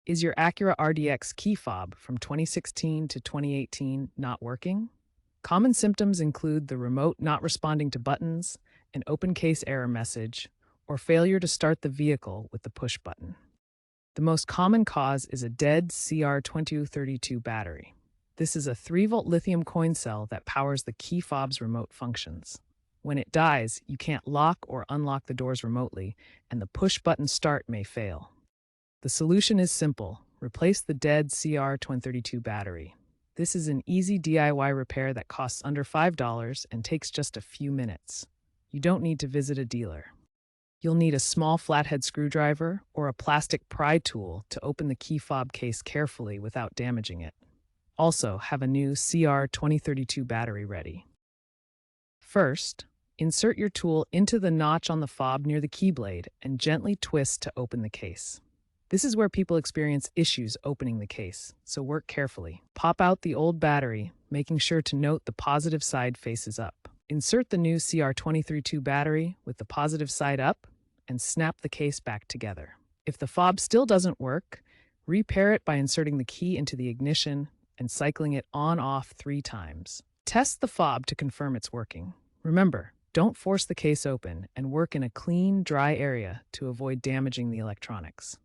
Is your Acura RDX key fob from 2016 to 2018 not working? Common symptoms include the remote not responding to buttons, an open case error message, or failure to start the vehicle with the push button. The most common cause is a dead CR2032 battery. This is a 3-volt lithium coin cell that powers the key fob's remote functions. When it dies, you can't lock or unlock the doors remotely, and the push button start may fail. The solution is simple. Replace the dead CR2032 battery. This is an easy DIY repair that costs under $5 and takes just a few minutes. You don't need to visit a dealer. You'll need a small flathead screwdriver or a plastic pry tool to open the key fob case carefully without damaging it. Also, have a new CR2032 battery ready. First, insert your tool into the notch on the fob near the key blade and gently twist to open the case. This is where people experience issues opening the case, so work carefully. Pop out the old battery, making sure to note the positive side faces up. Insert the new CR2032 battery with the positive side up and snap the case back together. If the fob still doesn't work, repair it by inserting the key into the ignition and cycling it on-off 3 times. Test the fob to confirm it's working. Remember, don't force the case open and work in a clean, dry area to avoid damaging the electronics.